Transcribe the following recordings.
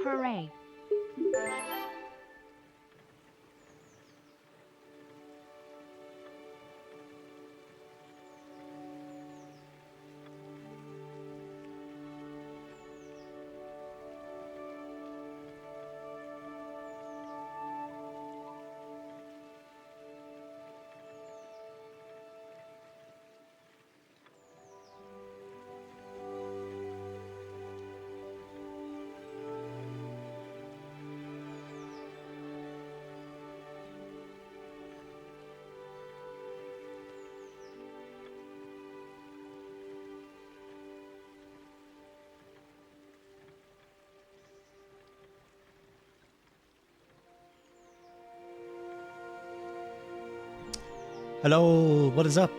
Hooray. Hello, what is up?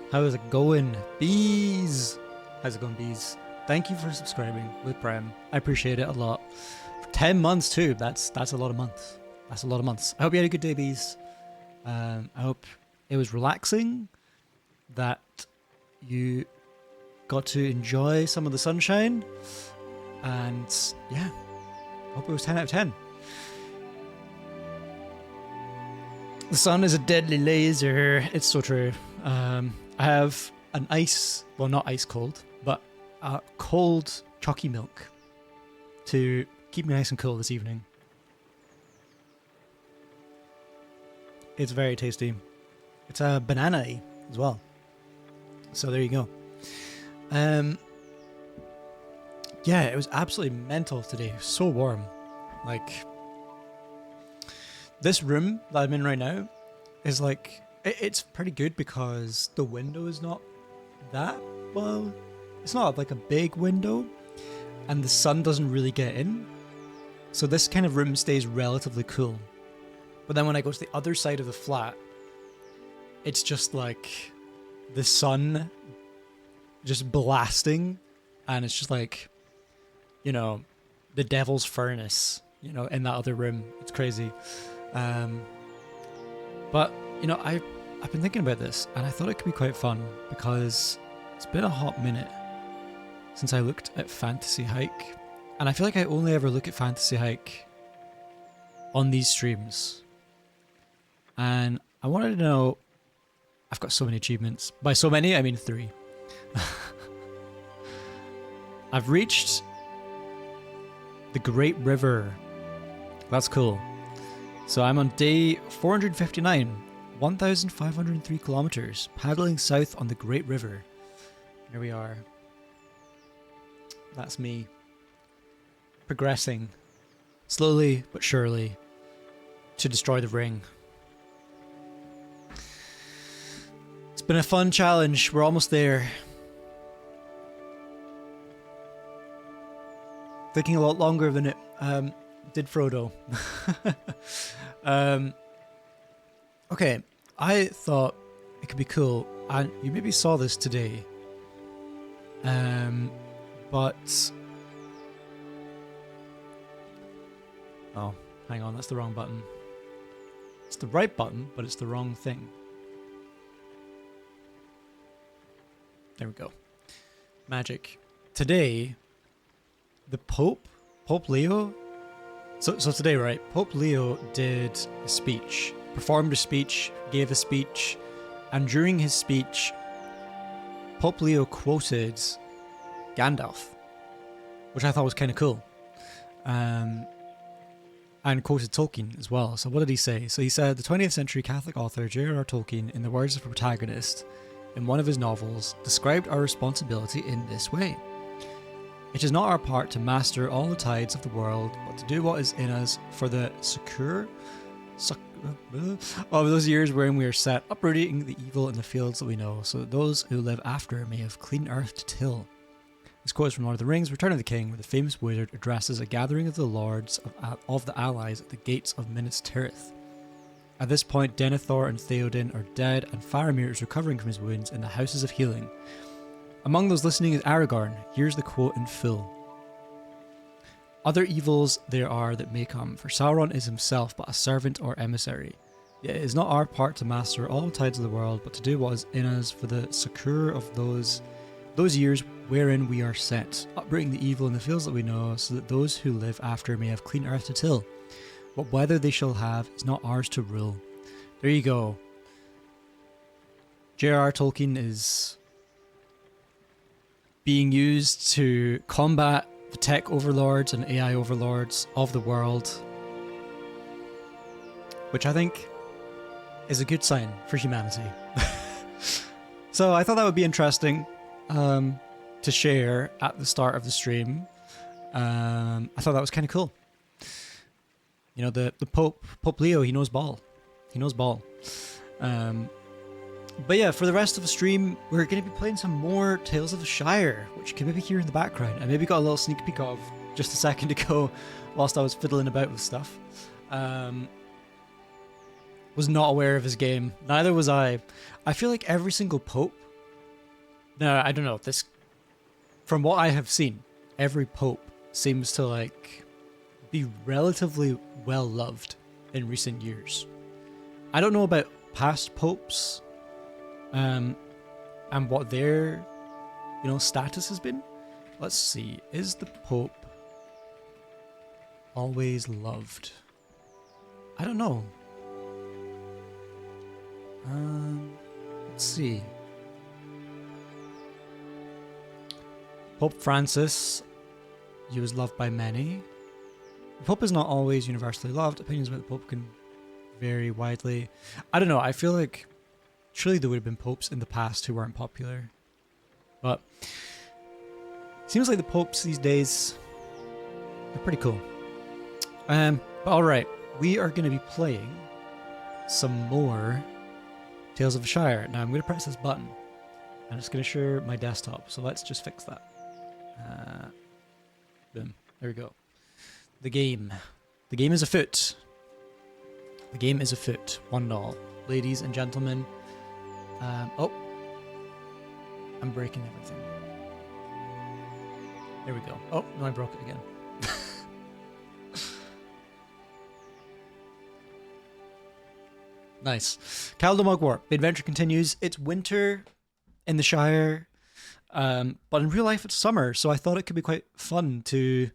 How is it going? Bees! How's it going, bees? Thank you for subscribing with Prem. I appreciate it a lot. For 10 months too, that's a lot of months. That's a lot of months. I hope you had a good day, bees. I hope it was relaxing, that you got to enjoy some of the sunshine, and yeah, hope it was 10 out of 10. The sun is a deadly laser. It's so true. I have an not ice cold, but cold chalky milk to keep me nice and cool this evening. It's very tasty. It's a banana-y as well. So there you go. Yeah, it was absolutely mental today. So warm. Like, this room that I'm in right now is like, it's pretty good because the window is not that, well, it's not like a big window and the sun doesn't really get in. So this kind of room stays relatively cool. But then when I go to the other side of the flat, it's just like the sun just blasting, and it's just like, you know, the devil's furnace, you know, in that other room. It's crazy. But, you know, I've been thinking about this, and I thought it could be quite fun because it's been a hot minute since I looked at Fantasy Hike, and I feel like I only ever look at Fantasy Hike on these streams. And I wanted to know, I've got so many achievements. By so many, I mean 3. I've reached the Great River. That's cool. So I'm on day 459, 1,503 kilometers, paddling south on the Great River. Here we are. That's me. Progressing, slowly but surely, to destroy the ring. It's been a fun challenge. We're almost there. Taking a lot longer than it did Frodo. Okay, I thought it could be cool, and you maybe saw this today, but oh, hang on, that's the wrong button. It's the right button, but it's the wrong thing. There we go. Magic. Today, the Pope Leo. So today, right, Pope Leo did a speech, performed a speech, gave a speech, and during his speech, Pope Leo quoted Gandalf, which I thought was kind of cool, and quoted Tolkien as well. So what did he say? So he said, the 20th century Catholic author J.R.R. Tolkien, in the words of a protagonist in one of his novels, described our responsibility in this way. It is not our part to master all the tides of the world, but to do what is in us for the succor of those years wherein we are set, uprooting the evil in the fields that we know, so that those who live after may have clean earth to till. This quote is from Lord of the Rings, Return of the King, where the famous wizard addresses a gathering of the lords of the allies at the gates of Minas Tirith. At this point, Denethor and Theoden are dead, and Faramir is recovering from his wounds in the Houses of Healing. Among those listening is Aragorn. Here's the quote in full. Other evils there are that may come, for Sauron is himself but a servant or emissary. Yet it is not our part to master all tides of the world, but to do what is in us for the succour of those those years wherein we are set, uprooting the evil in the fields that we know, so that those who live after may have clean earth to till. What weather they shall have is not ours to rule. There you go. J.R.R. Tolkien is being used to combat the tech overlords and AI overlords of the world, which I think is a good sign for humanity. So I thought that would be interesting to share at the start of the stream. I thought that was kind of cool. You know, the Pope Leo, he knows ball. He knows ball. But yeah, for the rest of the stream, we're going to be playing some more Tales of the Shire, which you can maybe hear in the background. I maybe got a little sneak peek of just a second ago whilst I was fiddling about with stuff. Was not aware of his game. Neither was I. I feel like every single Pope... No, I don't know. This, from what I have seen, every Pope seems to like be relatively well loved in recent years. I don't know about past popes and what their status has been. Let's see, is the Pope always loved? I don't know. Let's see. Pope Francis, he was loved by many. The Pope is not always universally loved. Opinions about the Pope can vary widely. I don't know, I feel like surely there would have been popes in the past who weren't popular. But it seems like the popes these days, they're pretty cool. But alright, we are going to be playing some more Tales of the Shire. Now I'm going to press this button and it's going to share my desktop. So let's just fix that. Boom. There we go. The game. The game is afoot. The game is afoot. 1-0. Ladies and gentlemen. Oh. I'm breaking everything. There we go. Oh, no, I broke it again. Nice. Caldo Mugwort. The adventure continues. It's winter in the Shire. But in real life it's summer, so I thought it could be quite fun to,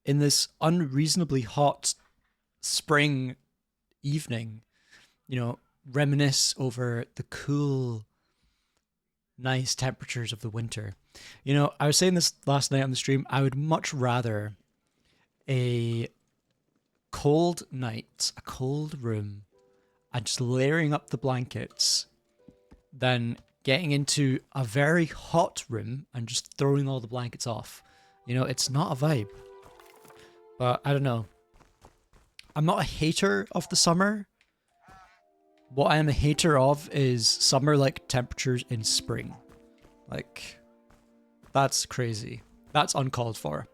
in this unreasonably hot spring evening, reminisce over the cool, nice temperatures of the winter. I was saying this last night on the stream, I would much rather a cold night, a cold room, and just layering up the blankets than getting into a very hot room and just throwing all the blankets off. It's not a vibe. But I don't know. I'm not a hater of the summer. What I am a hater of is summer-like temperatures in spring. Like, that's crazy. That's uncalled for.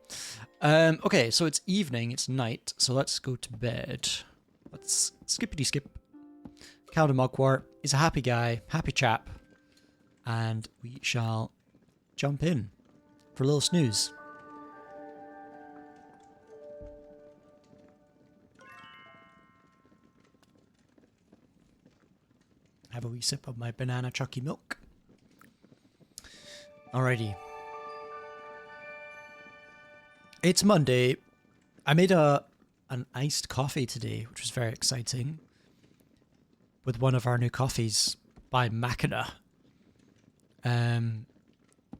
Okay, so it's evening, it's night, so let's go to bed. Let's skippity-skip. Caldo Mugwort is a happy guy, happy chap. And we shall jump in for a little snooze. Have a wee sip of my banana chucky milk. Alrighty. It's Monday. I made an iced coffee today, which was very exciting. With one of our new coffees by Machina. And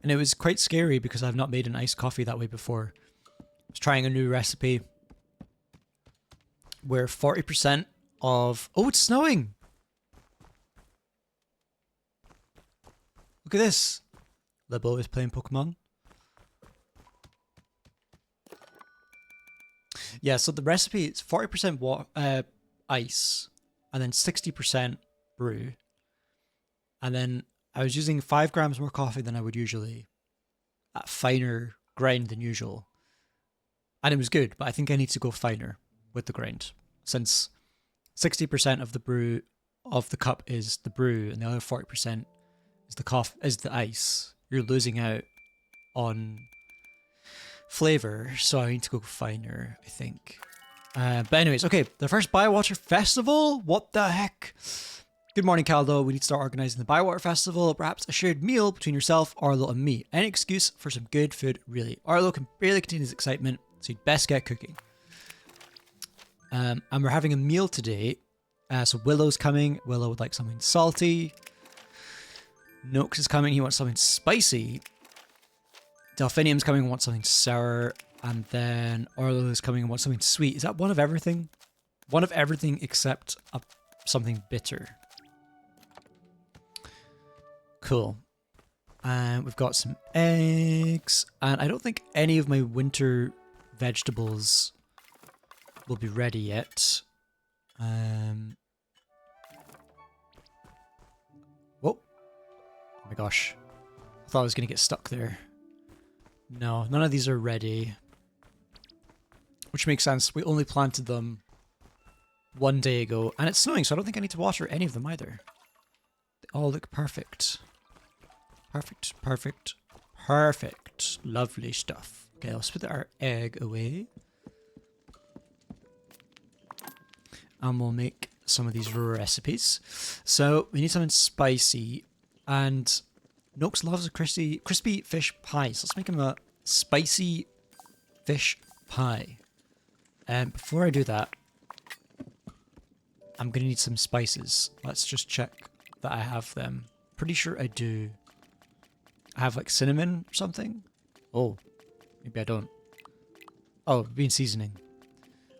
it was quite scary because I've not made an iced coffee that way before. I was trying a new recipe where 40% of... Oh, it's snowing! Look at this. Libo is playing Pokemon. Yeah, so the recipe is 40% ice and then 60% brew. And then I was using 5 grams more coffee than I would usually, at finer grind than usual. And it was good, but I think I need to go finer with the grind, since 60% of the brew of the cup is the brew and the other 40% is the ice. You're losing out on flavor, so I need to go finer, I think. But anyways, okay, the first Bywater Festival? What the heck? Good morning, Caldo. We need to start organising the Bywater Festival. Perhaps a shared meal between yourself, Arlo, and me. Any excuse for some good food, really. Arlo can barely contain his excitement, so you'd best get cooking. And we're having a meal today. So Willow's coming. Willow would like something salty. Noakes is coming. He wants something spicy. Delphinium's coming and wants something sour. And then Arlo is coming and wants something sweet. Is that one of everything? One of everything except something bitter. Cool. And we've got some eggs. And I don't think any of my winter vegetables will be ready yet. Whoa. Oh my gosh. I thought I was going to get stuck there. No, none of these are ready. Which makes sense. We only planted them one day ago. And it's snowing, so I don't think I need to water any of them either. They all look perfect. Perfect, perfect, perfect. Lovely stuff. Okay, let's put our egg away. And we'll make some of these recipes. So we need something spicy. And Noakes loves a crispy fish pie. So let's make him a spicy fish pie. And before I do that, I'm going to need some spices. Let's just check that I have them. Pretty sure I do. I have like cinnamon or something. Oh, maybe I don't. Oh, bean seasoning.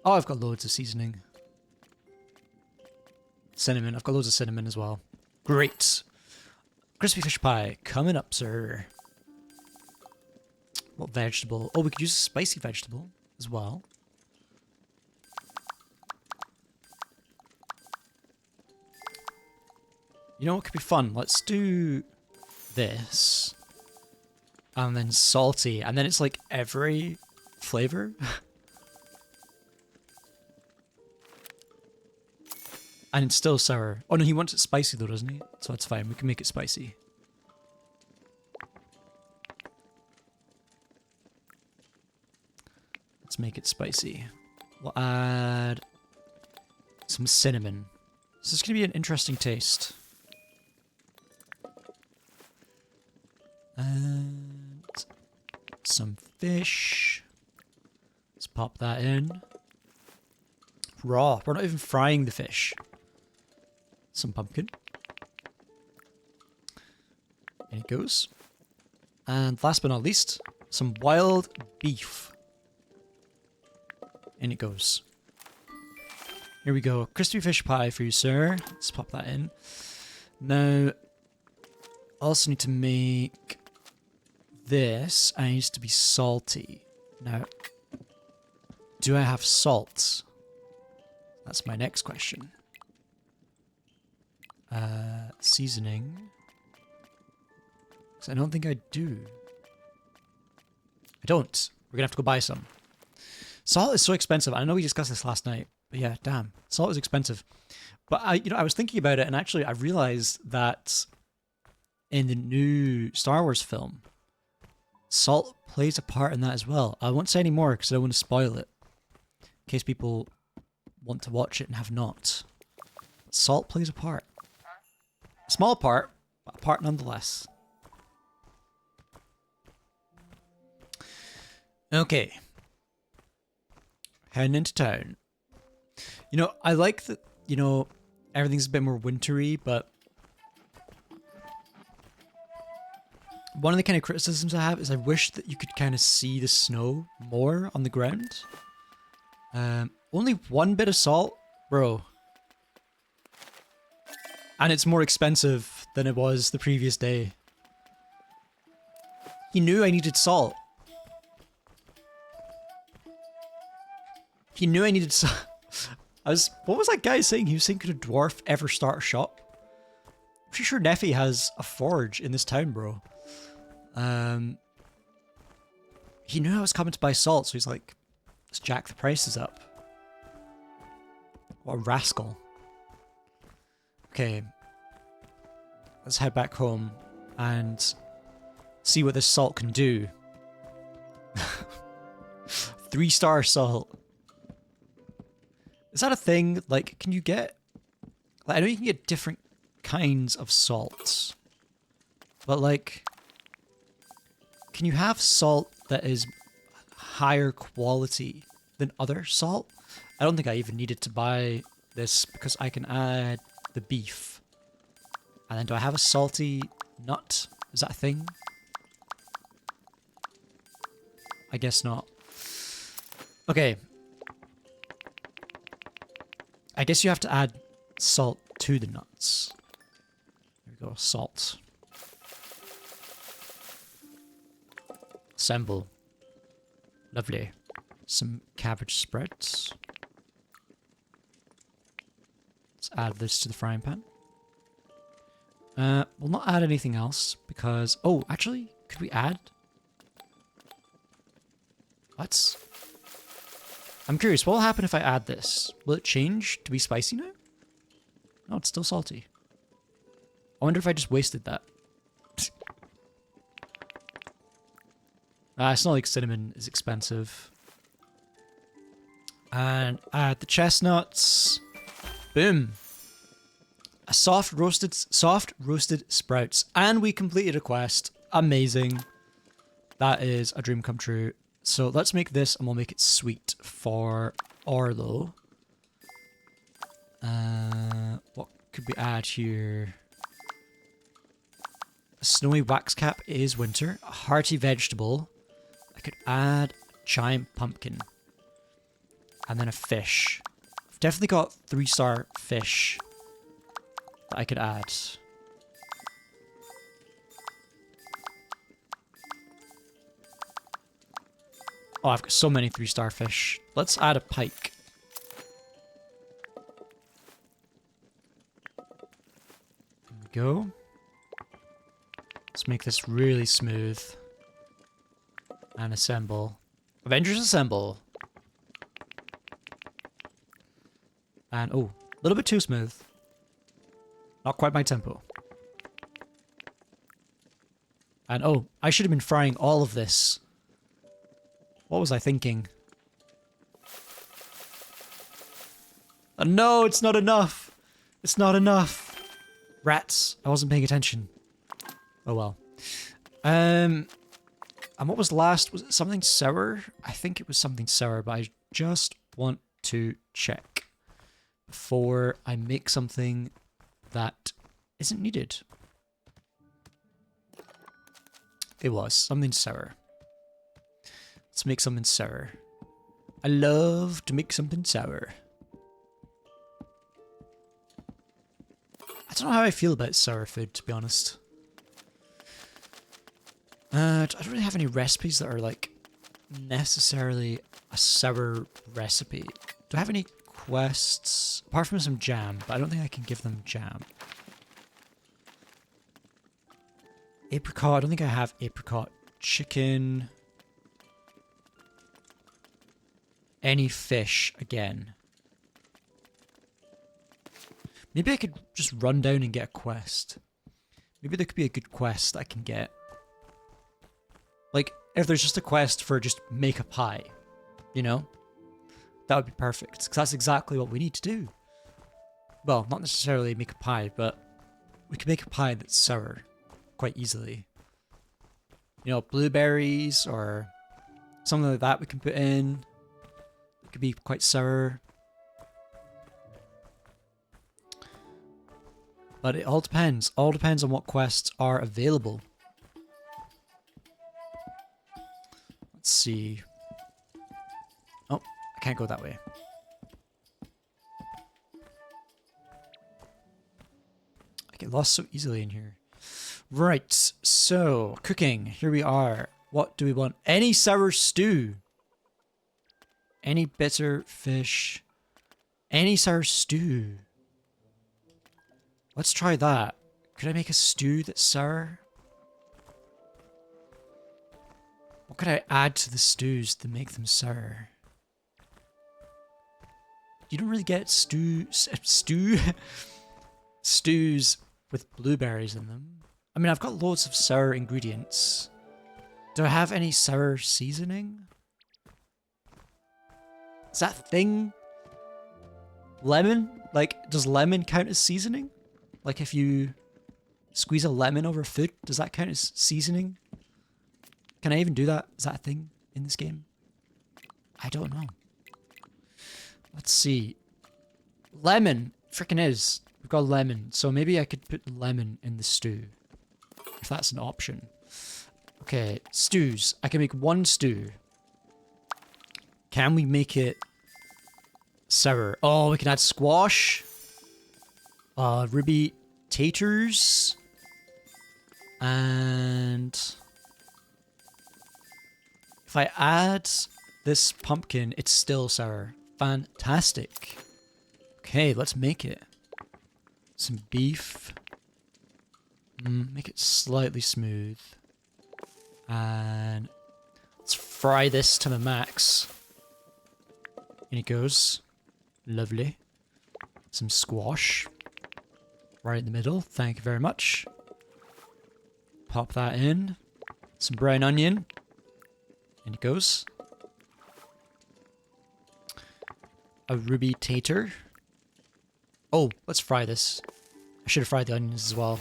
Oh, I've got loads of seasoning. Cinnamon. I've got loads of cinnamon as well. Great. Crispy fish pie coming up, sir. What vegetable? Oh, we could use a spicy vegetable as well. You know what could be fun? Let's do this. And then salty. And then it's like every flavor. And it's still sour. Oh no, he wants it spicy though, doesn't he? So that's fine. We can make it spicy. Let's make it spicy. We'll add some cinnamon. This is going to be an interesting taste. And some fish. Let's pop that in. Raw. We're not even frying the fish. Some pumpkin. In it goes. And last but not least, some wild beef. In it goes. Here we go. Crispy fish pie for you, sir. Let's pop that in. Now, I also need to make this. And it needs to be salty. Now, do I have salt? That's my next question. Seasoning. Because I don't think I do. I don't. We're going to have to go buy some. Salt is so expensive. I know we discussed this last night. But yeah, damn. Salt is expensive. But I was thinking about it, and actually I realized that in the new Star Wars film, salt plays a part in that as well. I won't say any more because I don't want to spoil it. In case people want to watch it and have not. Salt plays a part. A small part, but a part nonetheless. Okay. Heading into town. You know, I like that, you know, everything's a bit more wintry, but one of the kind of criticisms I have is I wish that you could kind of see the snow more on the ground. Only one bit of salt? Bro. And it's more expensive than it was the previous day. He knew I needed salt. He knew I needed salt. What was that guy saying? He was saying, could a dwarf ever start a shop? I'm pretty sure Neffy has a forge in this town, bro. He knew I was coming to buy salt, so he's like, let's jack the prices up. What a rascal. Okay. Let's head back home and see what this salt can do. 3-star salt. Is that a thing? Like, can you get... Like, I know you can get different kinds of salt. But like, can you have salt that is higher quality than other salt? I don't think I even needed to buy this because I can add the beef. And then do I have a salty nut? Is that a thing? I guess not. Okay. I guess you have to add salt to the nuts. There we go, salt. Assemble. Lovely. Some cabbage spreads. Let's add this to the frying pan. We'll not add anything else because... Oh, actually, could we add... What? I'm curious, what will happen if I add this? Will it change to be spicy now? No, it's still salty. I wonder if I just wasted that. It's not like cinnamon is expensive. And add the chestnuts. Boom. A soft roasted sprouts. And we completed a quest. Amazing. That is a dream come true. So let's make this and we'll make it sweet for Orlo. What could we add here? A snowy wax cap is winter. A hearty vegetable. I could add a giant pumpkin. And then a fish. I've definitely got 3-star fish that I could add. Oh, I've got so many 3-star fish. Let's add a pike. There we go. Let's make this really smooth. And assemble. Avengers assemble. And, oh, a little bit too smooth. Not quite my tempo. And, oh, I should have been frying all of this. What was I thinking? Oh, no, it's not enough. It's not enough. Rats. I wasn't paying attention. Oh, well. And what was last? Was it something sour? I think it was something sour, but I just want to check before I make something that isn't needed. It was something sour. Let's make something sour. I love to make something sour. I don't know how I feel about sour food, to be honest. I don't really have any recipes that are like necessarily a sour recipe. Do I have any quests? Apart from some jam, but I don't think I can give them jam. Apricot, I don't think I have apricot. Chicken. Any fish again. Maybe I could just run down and get a quest. Maybe there could be a good quest I can get. Like, if there's just a quest for just make a pie, you know? That would be perfect, because that's exactly what we need to do. Well, not necessarily make a pie, but we can make a pie that's sour quite easily. You know, blueberries or something like that we can put in. It could be quite sour. But it all depends. All depends on what quests are available. Let's see. Oh, I can't go that way. I get lost so easily in here. Right, so cooking. Here we are. What do we want? Any sour stew. Any bitter fish. Any sour stew. Let's try that. Could I make a stew that's sour? What could I add to the stews to make them sour? You don't really get stews with blueberries in them. I mean, I've got loads of sour ingredients. Do I have any sour seasoning? Is that a thing? Lemon? Like, does lemon count as seasoning? Like if you squeeze a lemon over food, does that count as seasoning? Can I even do that? Is that a thing in this game? I don't know. Let's see. Lemon. Frickin' is. We've got lemon. So maybe I could put lemon in the stew. If that's an option. Okay, stews. I can make one stew. Can we make it sour? Oh, we can add squash. Ruby taters. And if I add this pumpkin, it's still sour. Fantastic. Okay, let's make it. Some beef. Make it slightly smooth. And let's fry this to the max. In it goes. Lovely. Some squash. Right in the middle. Thank you very much. Pop that in. Some brown onion. In it goes. A ruby tater. Oh, let's fry this. I should have fried the onions as well.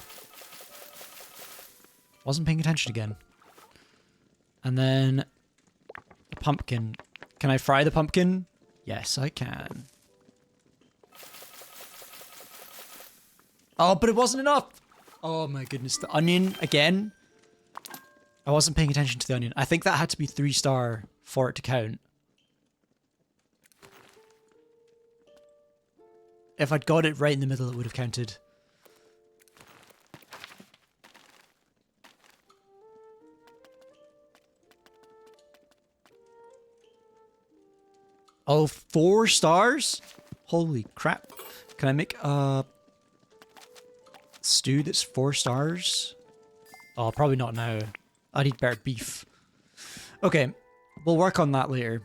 Wasn't paying attention again. And then the pumpkin. Can I fry the pumpkin? Yes, I can. Oh, but it wasn't enough. Oh my goodness, the onion again. I wasn't paying attention to the onion. I think that had to be 3-star for it to count. If I'd got it right in the middle, it would have counted. Oh, 4 stars? Holy crap. Can I make a stew that's 4 stars? Oh, probably not now. I need better beef. Okay, we'll work on that later.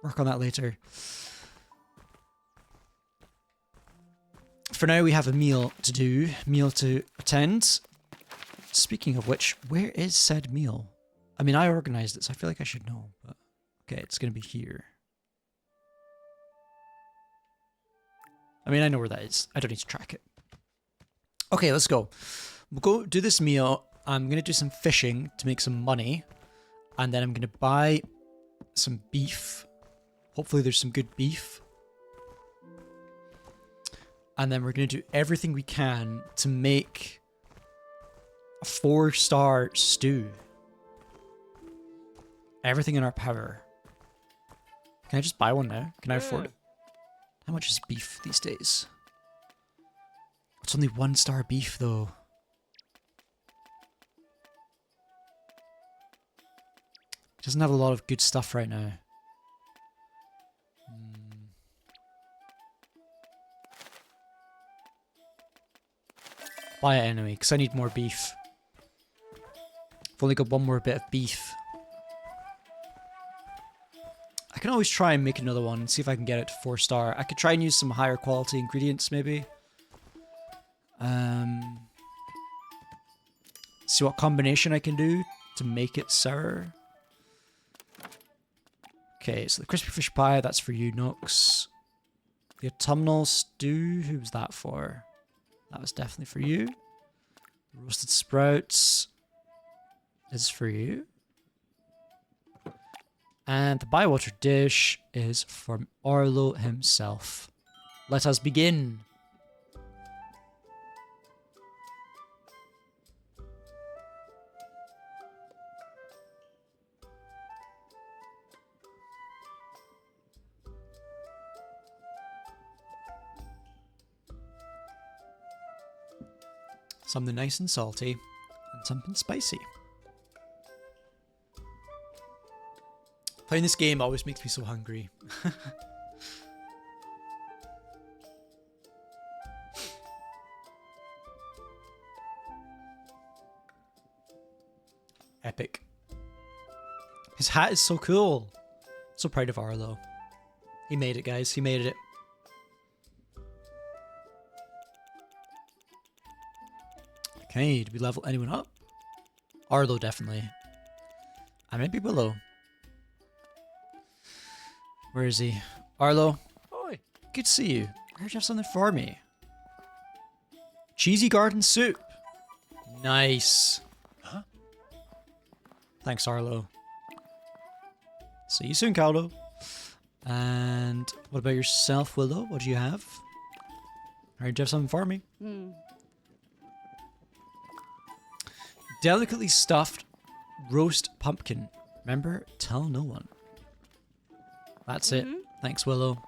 Work on that later. For now, we have a meal to do. Meal to attend. Speaking of which, where is said meal? I mean, I organized it, so I feel like I should know. But okay, it's going to be here. I mean, I know where that is. I don't need to track it. Okay, let's go. We'll go do this meal. I'm going to do some fishing to make some money. And then I'm going to buy some beef. Hopefully there's some good beef. And then we're going to do everything we can to make a 4-star stew. Everything in our power. Can I just buy one now? Can I afford it? How much is beef these days? It's only 1-star beef though. It doesn't have a lot of good stuff right now. Buy it anyway, because I need more beef. I've only got one more bit of beef. I can always try and make another one and see if I can get it to 4-star. I could try and use some higher quality ingredients maybe. See what combination I can do to make it sour. Okay, so the crispy fish pie, that's for you, Nox. The autumnal stew, who was that for? That was definitely for you. The roasted sprouts is for you. And the bywater dish is from Arlo himself. Let us begin. Something nice and salty, and something spicy. Playing this game always makes me so hungry. Epic. His hat is so cool. So proud of Arlo. He made it, guys. He made it. Okay, did we level anyone up? Arlo, definitely. And maybe below. Where is he? Arlo? Oi, good to see you. I heard you have something for me. Cheesy garden soup. Nice. Huh? Thanks, Arlo. See you soon, Caldo. And what about yourself, Willow? What do you have? Alright, do you have something for me? Delicately stuffed roast pumpkin. Remember, tell no one. That's it. Thanks, Willow.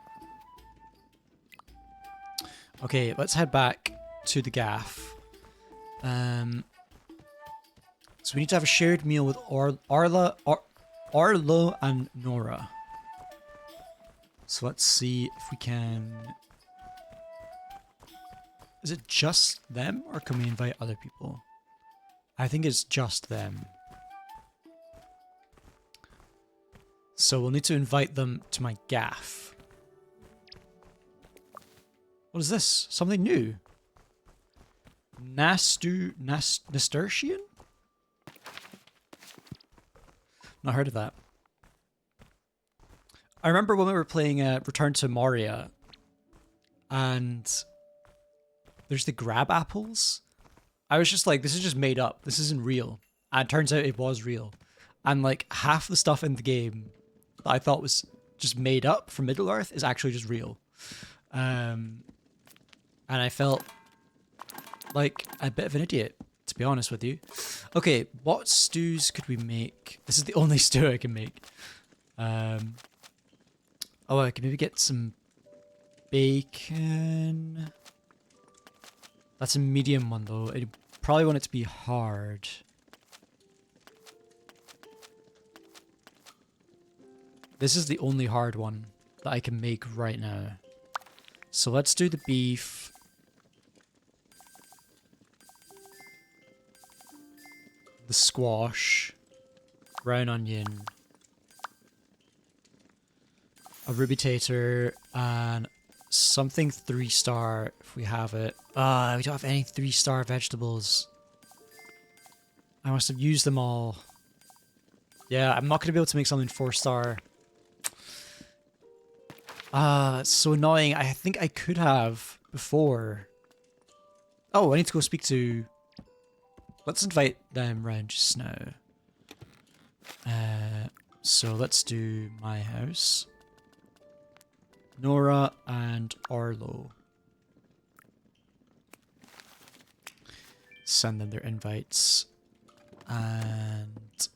Okay, let's head back to the gaff. So we need to have a shared meal with Arlo and Nora. So let's see if we can... Is it just them, or can we invite other people? I think it's just them. So we'll need to invite them to my gaff. What is this? Something new? Nasturtian? Not heard of that. I remember when we were playing Return to Moria, and there's the grab apples. I was just like, this is just made up. This isn't real. And it turns out it was real. And like half the stuff in the game that I thought was just made up from Middle-earth is actually just real. And I felt like a bit of an idiot, to be honest with you. Okay, what stews could we make? This is the only stew I can make. Oh, I can maybe get some bacon. That's a medium one, though. I probably want it to be hard. This is the only hard one that I can make right now. So let's do the beef. The squash. Brown onion. A ruby tater. And something 3-star if we have it. We don't have any 3-star vegetables. I must have used them all. Yeah, I'm not going to be able to make something 4-star. It's so annoying. I think I could have before. Oh, I need to go speak to... Let's invite them round just now. So let's do my house. Nora and Arlo. Send them their invites. And...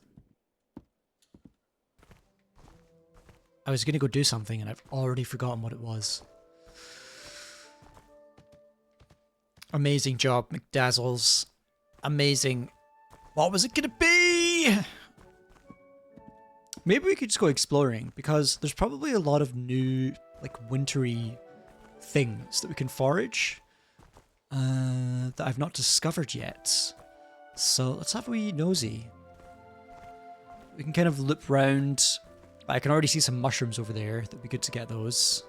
I was going to go do something and I've already forgotten what it was. Amazing job, McDazzles. Amazing. What was it going to be? Maybe we could just go exploring, because there's probably a lot of new, like, wintry things that we can forage that I've not discovered yet. So let's have a wee nosy. We can kind of loop round. I can already see some mushrooms over there. That'd be good to get those.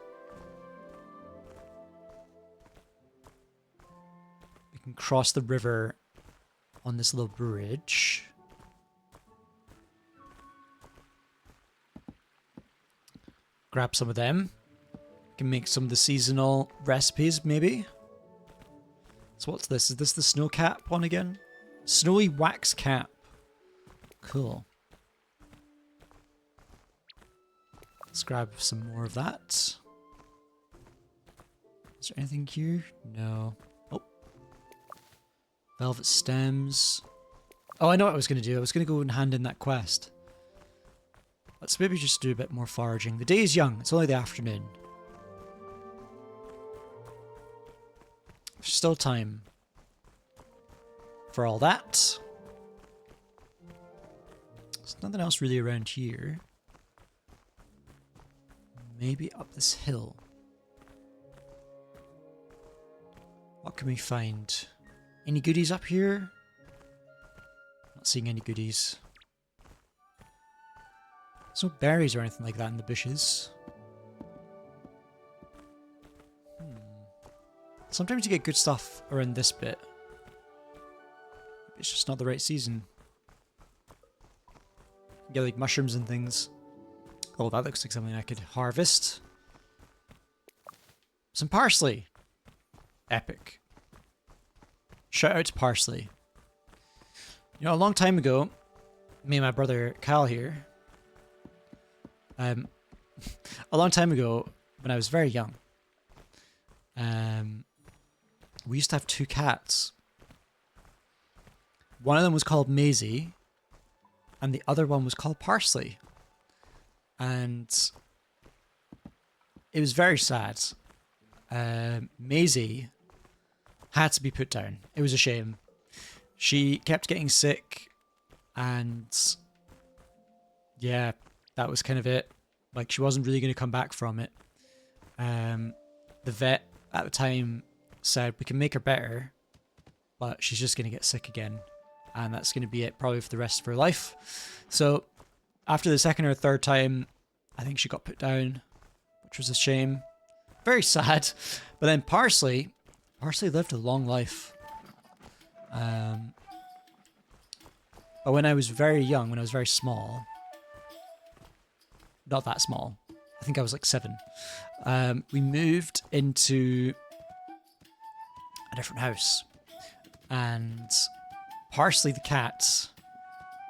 We can cross the river on this little bridge. Grab some of them. Can make some of the seasonal recipes, maybe. So what's this? Is this the snow cap one again? Snowy wax cap. Cool. Let's grab some more of that. Is there anything here? No. Oh. Velvet stems. Oh, I know what I was going to do. I was going to go and hand in that quest. Let's maybe just do a bit more foraging. The day is young. It's only the afternoon. There's still time for all that. There's nothing else really around here. Maybe up this hill. What can we find? Any goodies up here? Not seeing any goodies. There's no berries or anything like that in the bushes. Sometimes you get good stuff around this bit. It's just not the right season. You get like mushrooms and things. Oh, that looks like something I could harvest. Some parsley. Epic. Shout out to Parsley. You know, a long time ago, me and my brother Cal here, a long time ago, when I was very young, we used to have 2 cats. One of them was called Maisie, and the other one was called Parsley. And it was very sad. Maisie had to be put down. It was a shame. She kept getting sick, and yeah, that was kind of it. Like, she wasn't really going to come back from it. The vet at the time said we can make her better, but she's just going to get sick again, and that's going to be it probably for the rest of her life. So after the 2nd or 3rd time, I think she got put down, which was a shame. Very sad. But then Parsley lived a long life. But when I was very young, when I was very small, not that small, I think I was like 7, we moved into a different house, and Parsley the cat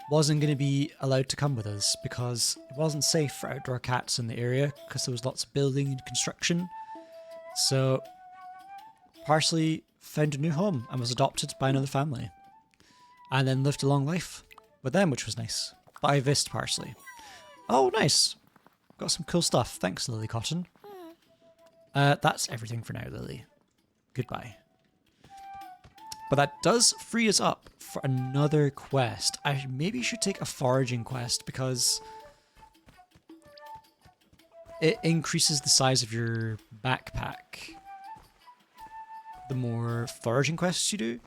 wasn't going to be allowed to come with us because it wasn't safe for outdoor cats in the area because there was lots of building and construction. So Parsley found a new home and was adopted by another family, and then lived a long life with them, which was nice. But I missed Parsley. Oh, nice. Got some cool stuff. Thanks, Lily Cotton. That's everything for now, Lily. Goodbye. But that does free us up for another quest. I maybe should take a foraging quest because it increases the size of your backpack the more foraging quests you do.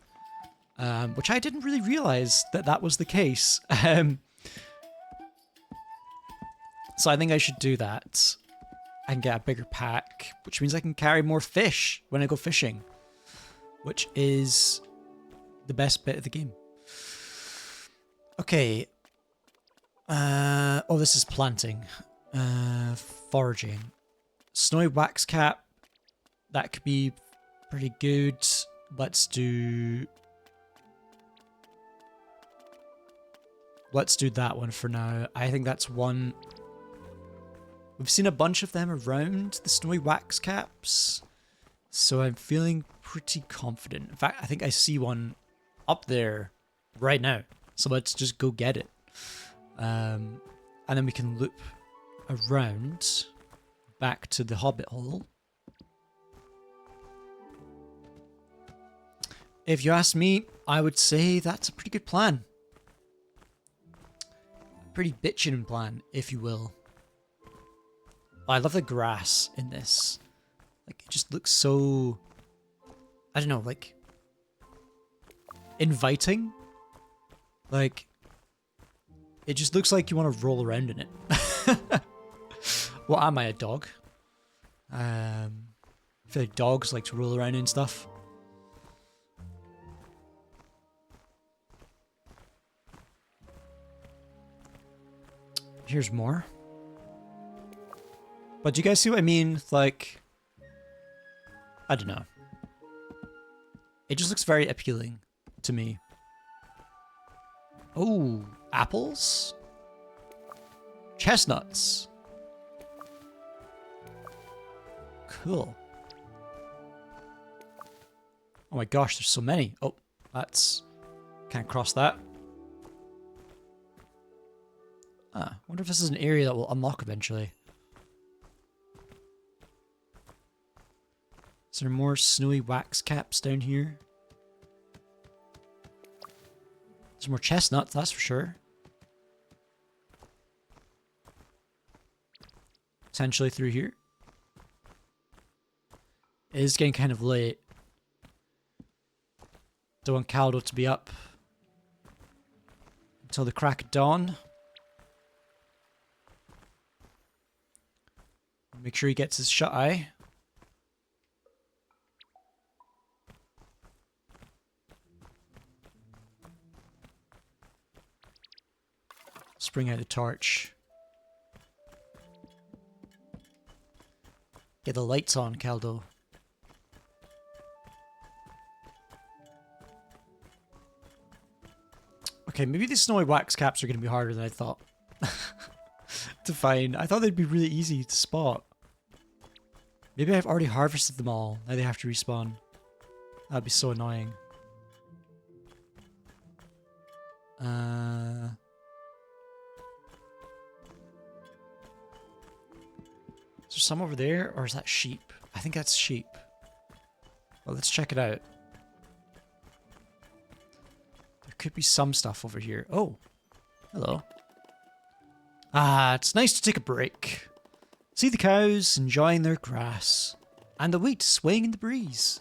Which I didn't really realize that was the case. So I think I should do that and get a bigger pack, which means I can carry more fish when I go fishing, which is the best bit of the game. Okay. Oh, this is planting. Foraging. Snowy wax cap. That could be pretty good. Let's do that one for now. I think that's one. We've seen a bunch of them around the snowy wax caps, so I'm feeling pretty confident. In fact, I think I see one up there right now. So let's just go get it. And then we can loop around back to the hobbit hole. If you ask me, I would say that's a pretty good plan. Pretty bitchin' plan, if you will. Oh, I love the grass in this. Like, it just looks so, I don't know, like, inviting. Like, it just looks like you want to roll around in it. Well, am I a dog? I feel like dogs like to roll around in stuff. Here's more. But do you guys see what I mean? Like, I don't know. It just looks very appealing to me. Oh, apples? Chestnuts. Cool. Oh my gosh, there's so many. Oh, that's... Can't cross that. Ah, I wonder if this is an area that will unlock eventually. Is there more snowy wax caps down here? There's more chestnuts, that's for sure. Potentially through here. It is getting kind of late. Don't want Caldo to be up until the crack of dawn. Make sure he gets his shut-eye. Spring out the torch. Get the lights on, Caldo. Okay, maybe these snowy wax caps are going to be harder than I thought to find. I thought they'd be really easy to spot. Maybe I've already harvested them all. Now they have to respawn. That'd be so annoying. Is there some over there, or is that sheep? I think that's sheep. Well, let's check it out. There could be some stuff over here. Oh, hello. Ah, it's nice to take a break. See the cows enjoying their grass, and the wheat swaying in the breeze.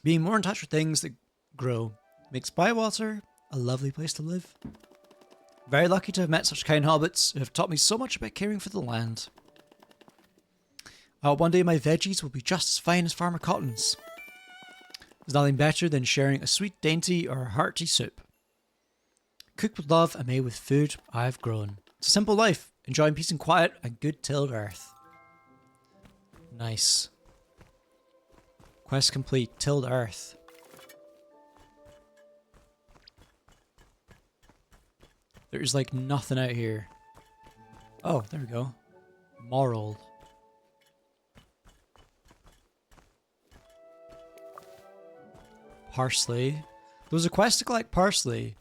Being more in touch with things that grow makes Bywater a lovely place to live. Very lucky to have met such kind hobbits who have taught me so much about caring for the land. One day my veggies will be just as fine as Farmer Cotton's. There's nothing better than sharing a sweet dainty or a hearty soup. Cooked with love and made with food I've grown. It's a simple life, enjoying peace and quiet and good tilled earth. Nice. Quest complete, tilled earth. There's like nothing out here. Oh, there we go. Moral. Parsley. There was a quest to collect parsley,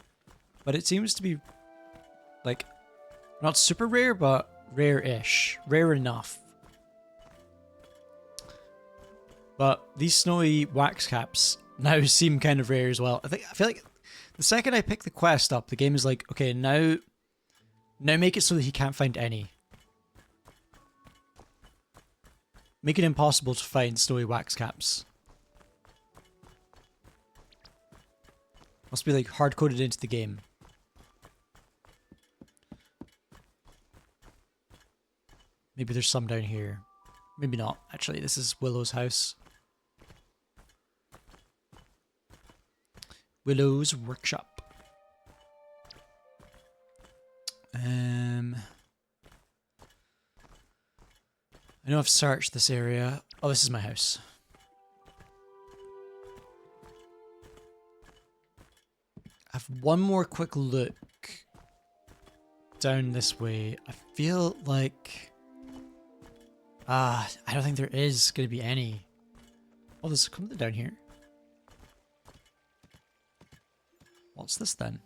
but it seems to be like not super rare, but rare-ish. Rare enough. But these snowy wax caps now seem kind of rare as well. I feel like the second I pick the quest up, the game is like, okay, now make it so that he can't find any. Make it impossible to find snowy wax caps. Must be like hard-coded into the game. Maybe there's some down here. Maybe not. Actually, this is Willow's house. Willow's workshop. I know I've searched this area. Oh, this is my house. I have one more quick look down this way. I feel like... I don't think there is going to be any. Oh, there's something down here. What's this then?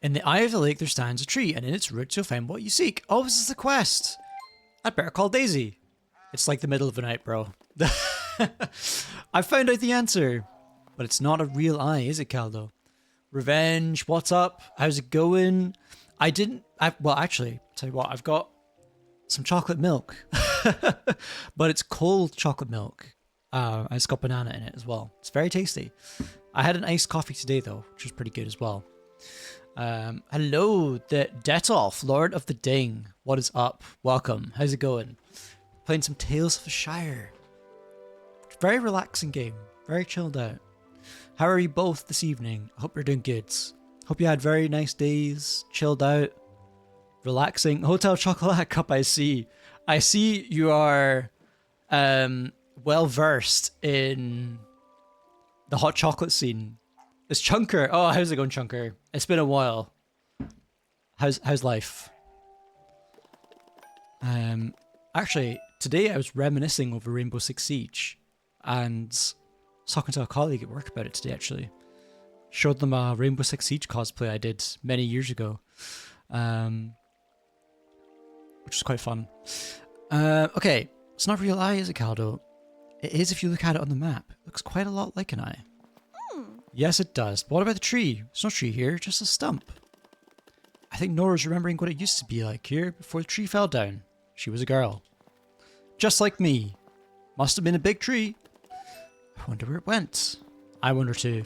In the eye of the lake there stands a tree, and in its roots you'll find what you seek. Oh, this is the quest! I'd better call Daisy. It's like the middle of the night, bro. I found out the answer. But it's not a real eye, is it, Caldo? Revenge, what's up? How's it going? Well, actually, tell you what, I've got some chocolate milk. But it's cold chocolate milk. It's got banana in it as well. It's very tasty. I had an iced coffee today, though, which was pretty good as well. Hello, the Detolf, Lord of the Ding. What is up? Welcome. How's it going? Playing some Tales of the Shire. Very relaxing game. Very chilled out. How are you both this evening? I hope you're doing good. Hope you had very nice days. Chilled out. Relaxing. Hotel Chocolat Cup, I see. I see you are well versed in the hot chocolate scene. It's Chunker. Oh, how's it going, Chunker? It's been a while. How's life? Actually, today I was reminiscing over Rainbow Six Siege, and I was talking to a colleague at work about it today, actually. Showed them a Rainbow Six Siege cosplay I did many years ago, which was quite fun. Okay, it's not a real eye, is it, Caldo? It is if you look at it on the map. It looks quite a lot like an eye. Yes, it does. But what about the tree? There's no tree here, just a stump. I think Nora's remembering what it used to be like here before the tree fell down. She was a girl. Just like me. Must have been a big tree. I wonder where it went. I wonder too.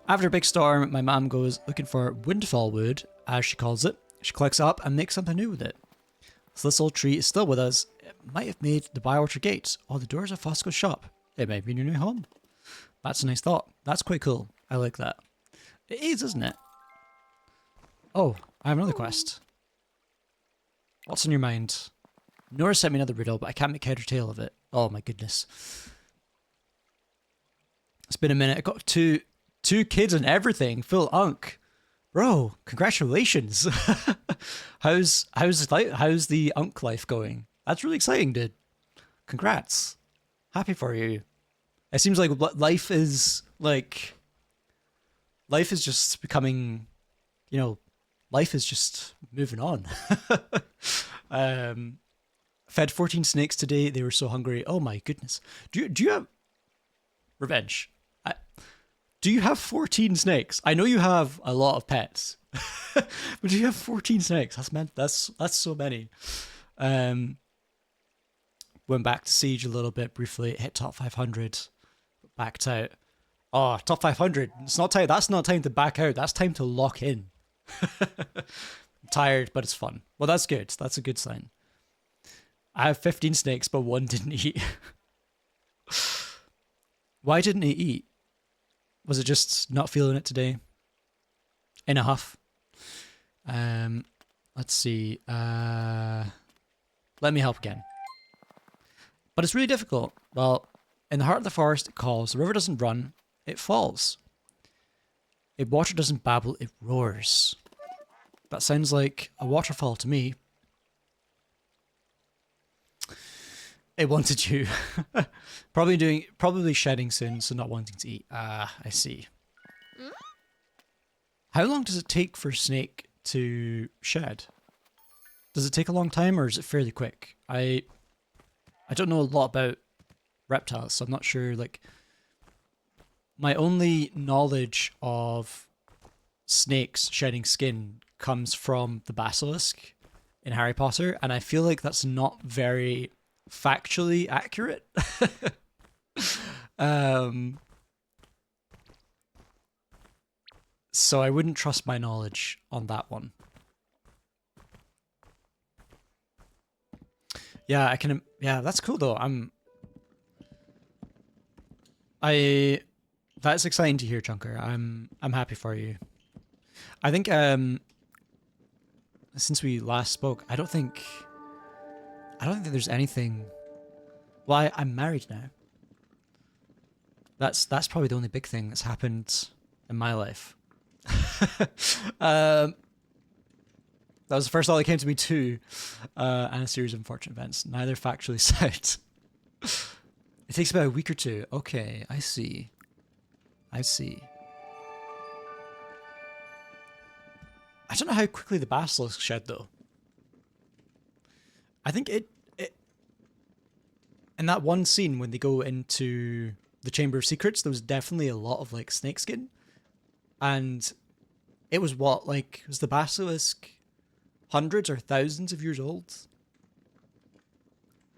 After a big storm, my mom goes looking for windfall wood, as she calls it. She collects it up and makes something new with it. So this old tree is still with us. It might have made the Bywater Gate or the doors of Fosco's shop. It might be in your new home. That's a nice thought. That's quite cool. I like that. It is, isn't it? Oh, I have another quest. What's on your mind? Nora sent me another riddle, but I can't make head or tail of it. Oh my goodness. It's been a minute. I got two kids and everything. Full unk. Bro, congratulations. how's the unk life going? That's really exciting, dude. Congrats. Happy for you. It seems like life is just becoming, life is just moving on. Fed 14 snakes today. They were so hungry. Oh my goodness. Do you have revenge? Do you have 14 snakes? I know you have a lot of pets, but do you have 14 snakes? That's so many. Went back to Siege a little bit briefly. Hit top 500. Backed out. Oh, top 500. It's not time. That's not time to back out. That's time to lock in. I'm tired, but it's fun. Well, that's good. That's a good sign. I have 15 snakes, but one didn't eat. Why didn't he eat? Was it just not feeling it today? In a huff. Let's see. Let me help again. But it's really difficult. Well, in the heart of the forest, it calls. The river doesn't run, it falls. If water doesn't babble, it roars. That sounds like a waterfall to me. It wanted you. Probably shedding soon, so not wanting to eat. Ah, I see. How long does it take for a snake to shed? Does it take a long time, or is it fairly quick? I don't know a lot about reptiles, so I'm not sure. Like, my only knowledge of snakes shedding skin comes from the basilisk in Harry Potter, and I feel like that's not very factually accurate. So I wouldn't trust my knowledge on that one. Yeah, yeah, that's cool though. That's exciting to hear, Chunker. I'm happy for you. I think since we last spoke, I don't think there's anything. Well, I'm married now. That's probably the only big thing that's happened in my life. That was the first thought that came to me too, and a series of unfortunate events, neither factually sound. It takes about a week or two. Okay, I see. I don't know how quickly the basilisk shed though. I think it in that one scene when they go into the Chamber of Secrets, there was definitely a lot of like snakeskin, and it was was the basilisk hundreds or thousands of years old?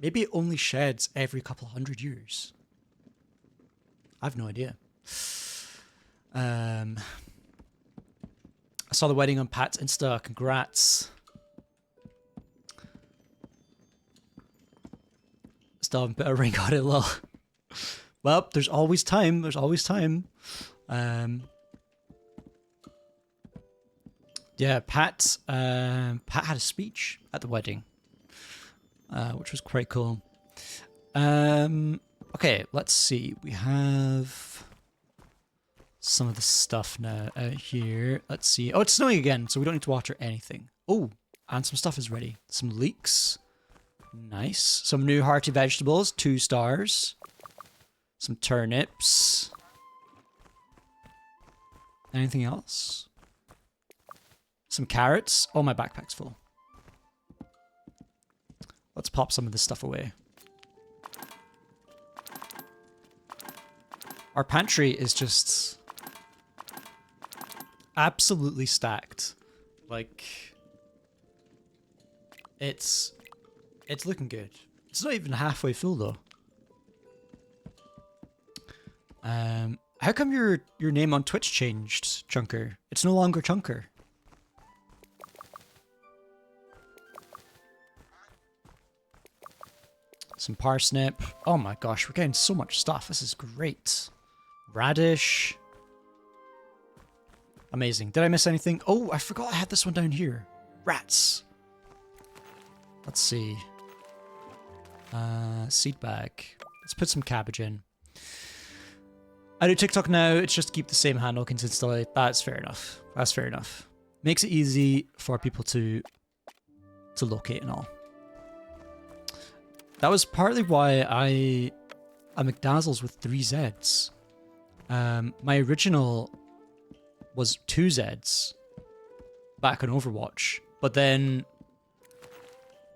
Maybe it only sheds every couple hundred years. I have no idea. I saw the wedding on Pat's Insta. Congrats. Still haven't put a ring on it, lol. Well, there's always time. There's always time. Yeah, Pat had a speech at the wedding, which was quite cool. Okay, let's see. We have some of the stuff now here. Let's see. Oh, it's snowing again, so we don't need to water anything. Oh, and some stuff is ready. Some leeks. Nice. Some new hearty vegetables. 2 stars. Some turnips. Anything else? Some carrots. Oh, my backpack's full. Let's pop some of this stuff away. Our pantry is just absolutely stacked. Like, it's looking good. It's not even halfway full though. How come your name on Twitch changed, Chunker? It's no longer Chunker. Some parsnip. Oh my gosh, we're getting so much stuff. This is great. Radish. Amazing. Did I miss anything? Oh, I forgot I had this one down here. Rats. Let's see. Seed bag. Let's put some cabbage in. I do TikTok now. It's just to keep the same handle consistently. That's fair enough. That's fair enough. Makes it easy for people to locate and all. That was partly why I McDazzles with 3 Zs. My original was 2 Zs back on Overwatch, but then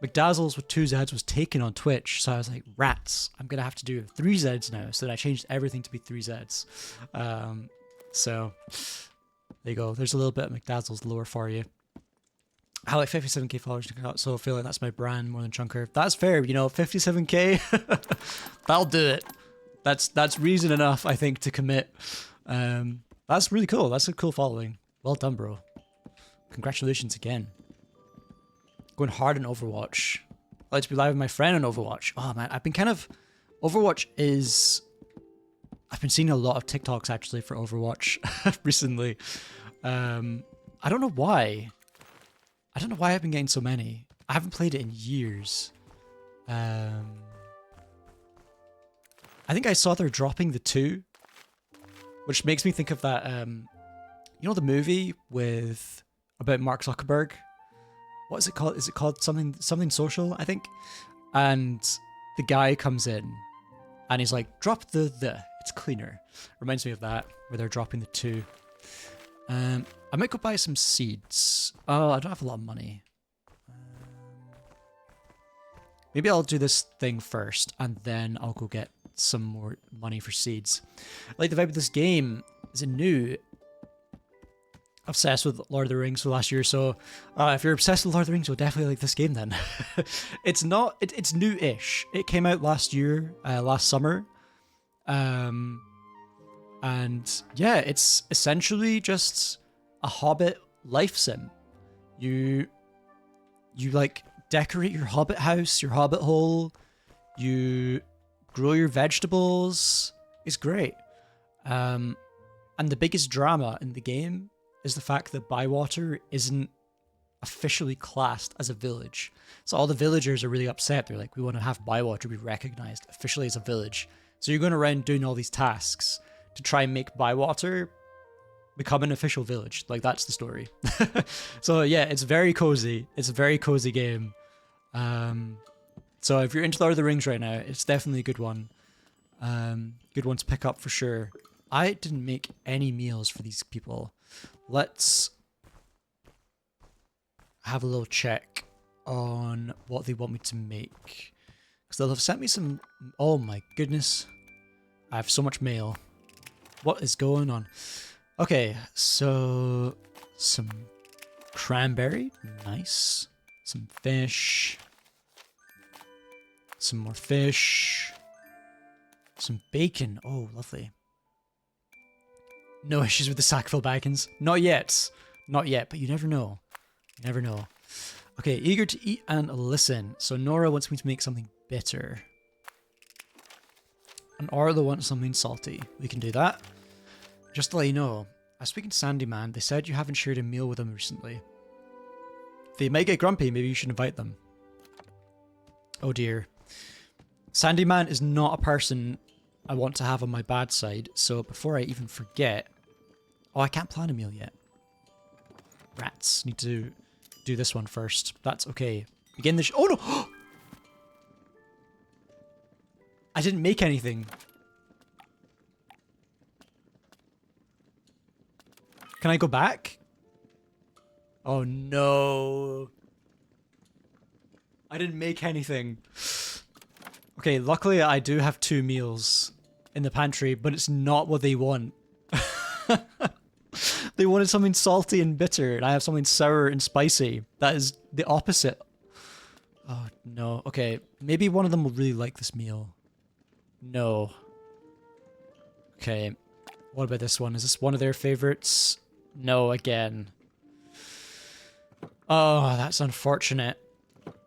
McDazzles with 2 Zs was taken on Twitch, so I was like, rats, I'm gonna have to do 3 Zs now, so then I changed everything to be 3 Zs. So there you go, there's a little bit of McDazzles lore for you. I like 57k followers, so I feel like that's my brand more than Chunker. That's fair, you know, 57k, that'll do it. That's reason enough, I think, to commit. That's really cool. That's a cool following. Well done, bro. Congratulations again. Going hard in Overwatch. I'd like to be live with my friend on Overwatch. Oh man, I've been kind of... Overwatch is... I've been seeing a lot of TikToks actually for Overwatch recently. I don't know why. I don't know why I've been getting so many. I haven't played it in years. I think I saw they're dropping the 2, which makes me think of that, you know, the movie about Mark Zuckerberg? What is it called? Is it called something social, I think? And the guy comes in and he's like, drop the, it's cleaner. Reminds me of that, where they're dropping the 2. I might go buy some seeds. Oh, I don't have a lot of money. Maybe I'll do this thing first, and then I'll go get some more money for seeds. I like the vibe of this game. Is it new? Obsessed with Lord of the Rings for the last year or so. If you're obsessed with Lord of the Rings, you'll definitely like this game then. It's new-ish. It came out last year, last summer. And yeah, it's essentially just a Hobbit life sim. You like decorate your Hobbit house, your Hobbit hole. You grow your vegetables. It's great. And the biggest drama in the game is the fact that Bywater isn't officially classed as a village. So all the villagers are really upset. They're like, we want to have Bywater be recognized officially as a village. So you're going around doing all these tasks to try and make Bywater become an official village. Like, that's the story. So yeah, it's very cozy. It's a very cozy game. So if you're into Lord of the Rings right now, it's definitely a good one. Good one to pick up for sure. I didn't make any meals for these people. Let's have a little check on what they want me to make. Because they'll have sent me some... Oh my goodness. I have so much mail. What is going on? Okay, so... Some cranberry. Nice. Some fish. Some more fish. Some bacon. Oh, lovely. No issues with the Sackville bacons. Not yet. Not yet, but you never know. You never know. Okay, eager to eat and listen. So Nora wants me to make something bitter. And Orla wants something salty. We can do that. Just to let you know, I was speaking to Sandy Man. They said you haven't shared a meal with them recently. They might get grumpy. Maybe you should invite them. Oh dear. Sandy Man is not a person I want to have on my bad side. So before I even forget... Oh, I can't plan a meal yet. Rats. Need to do this one first. That's okay. Begin the... Oh no! I didn't make anything. Can I go back? Oh no. I didn't make anything. Okay, luckily I do have 2 meals in the pantry, but it's not what they want. They wanted something salty and bitter, and I have something sour and spicy. That is the opposite. Oh no. Okay, maybe one of them will really like this meal. No. Okay, what about this one? Is this one of their favorites? No, again. Oh, that's unfortunate.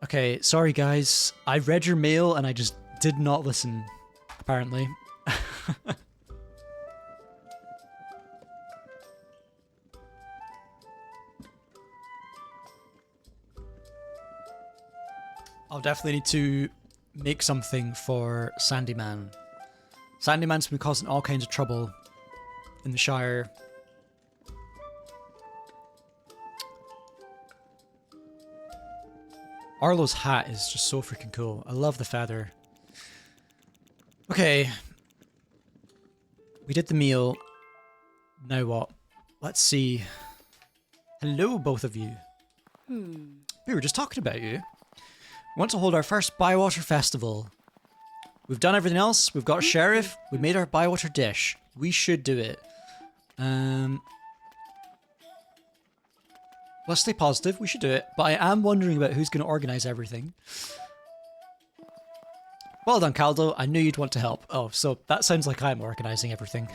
Okay, sorry guys. I read your mail and I just did not listen, apparently. I'll definitely need to make something for Sandyman. Sandyman's been causing all kinds of trouble in the Shire. Arlo's hat is just so freaking cool. I love the feather. Okay. We did the meal. Now what? Let's see. Hello, both of you. We were just talking about you. We want to hold our first Bywater festival. We've done everything else. We've got a sheriff. We made our Bywater dish. We should do it. Let's stay positive. We should do it. But I am wondering about who's going to organise everything. Well done, Caldo. I knew you'd want to help. Oh, so that sounds like I'm organising everything.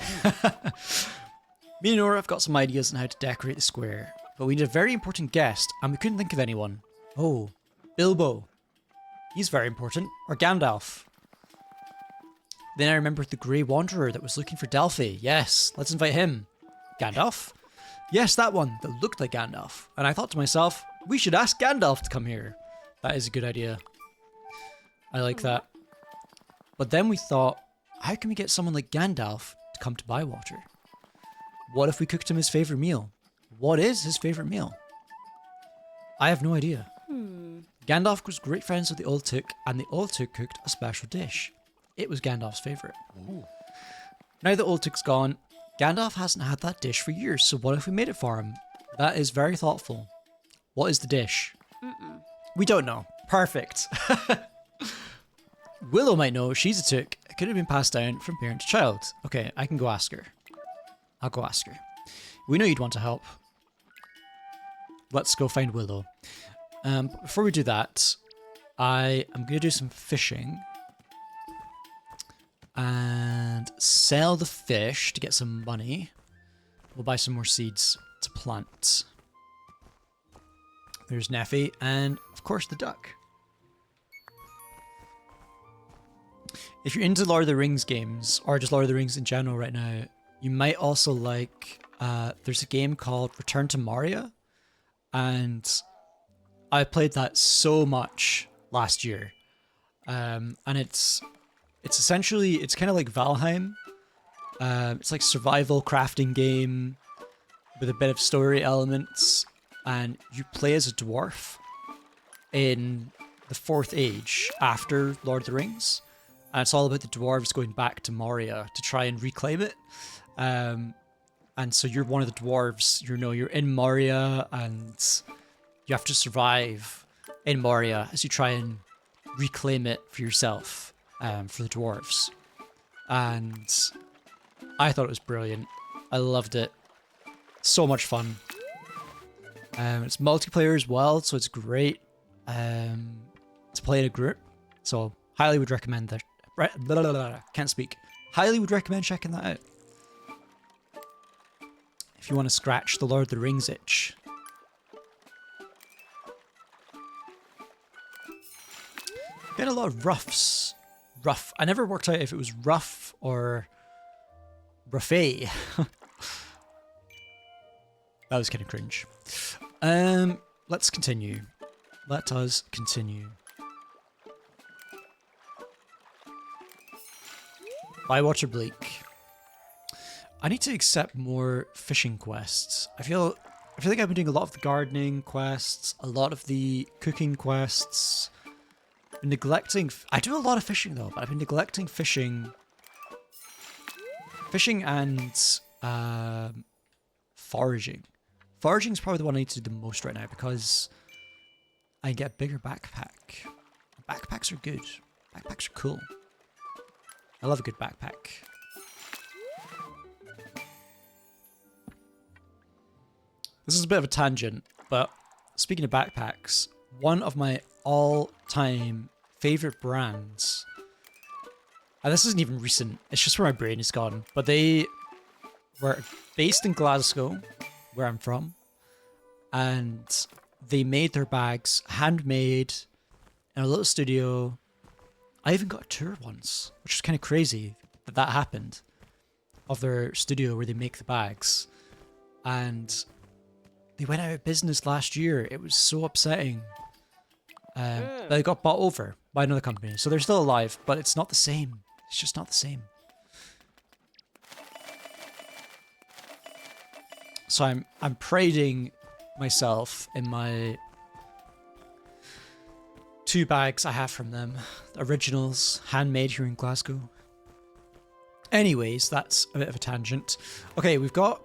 Me and Nora have got some ideas on how to decorate the square. But we need a very important guest, and we couldn't think of anyone. Oh, Bilbo. He's very important. Or Gandalf. Then I remembered the Grey Wanderer that was looking for Delphi. Yes, let's invite him. Gandalf? Yes, that one that looked like Gandalf. And I thought to myself, we should ask Gandalf to come here. That is a good idea. I like that. But then we thought, how can we get someone like Gandalf to come to Bywater? What if we cooked him his favourite meal? What is his favourite meal? I have no idea. Gandalf was great friends with the Old Took, and the Old Took cooked a special dish. It was Gandalf's favourite. Now that Old Took's gone, Gandalf hasn't had that dish for years, so what if we made it for him? That is very thoughtful. What is the dish? We don't know. Perfect. Willow might know. She's a Took. It could have been passed down from parent to child. Okay, I can go ask her. I'll go ask her. We know you'd want to help. Let's go find Willow. Before we do that, I am going to do some fishing and sell the fish to get some money. We'll buy some more seeds to plant. There's Neffy and, of course, the duck. If you're into Lord of the Rings games, or just Lord of the Rings in general right now, you might also like, there's a game called Return to Moria, and I played that so much last year. And it's essentially, it's kind of like Valheim. It's like survival crafting game with a bit of story elements, and you play as a dwarf in the 4th Age after Lord of the Rings. And it's all about the dwarves going back to Moria to try and reclaim it. And so you're one of the dwarves, you're in Moria, and you have to survive in Moria as you try and reclaim it for yourself, for the dwarves. And I thought it was brilliant. I loved it. So much fun. It's multiplayer as well, so it's great to play in a group. So highly would recommend that. Can't speak. Highly would recommend checking that out. If you want to scratch the Lord of the Rings itch. Get a lot of roughs. Rough. I never worked out if it was rough or roughy. That was kind of cringe. Let's continue. Let us continue. Bywater Bleak. I need to accept more fishing quests. I feel like I've been doing a lot of the gardening quests, a lot of the cooking quests. Been neglecting. I do a lot of fishing though, but I've been neglecting fishing. Fishing and foraging. Foraging is probably the one I need to do the most right now because I can get a bigger backpack. Backpacks are good. Backpacks are cool. I love a good backpack. This is a bit of a tangent, but speaking of backpacks, one of my all-time favorite brands, and this isn't even recent, it's just where my brain is gone, but they were based in Glasgow, where I'm from, and they made their bags handmade in a little studio. I even got a tour once, which is kind of crazy that that happened, of their studio where they make the bags. And they went out of business last year. It was so upsetting. They got bought over by another company, so they're still alive, but it's not the same. It's just not the same. So I'm priding myself in my 2 bags I have from them. Originals, handmade here in Glasgow. Anyways, that's a bit of a tangent. Okay, we've got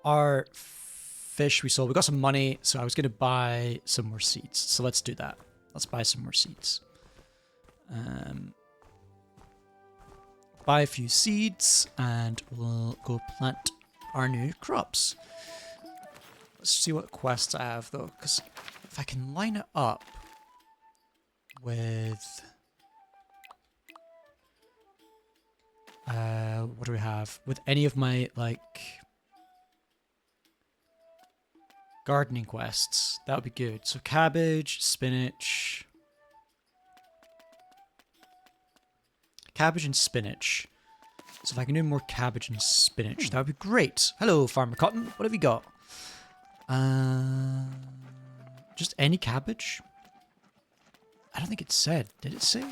our fish we sold. We got some money, so I was going to buy some more seeds. So let's do that. Let's buy some more seeds. Buy a few seeds, and we'll go plant our new crops. Let's see what quests I have, though, because if I can line it up with... what do we have? With any of my, like... gardening quests, that would be good. So cabbage, spinach... Cabbage and spinach. So if I can do more cabbage and spinach, that would be great. Hello, Farmer Cotton. What have you got? Just any cabbage? I don't think it said. Did it say?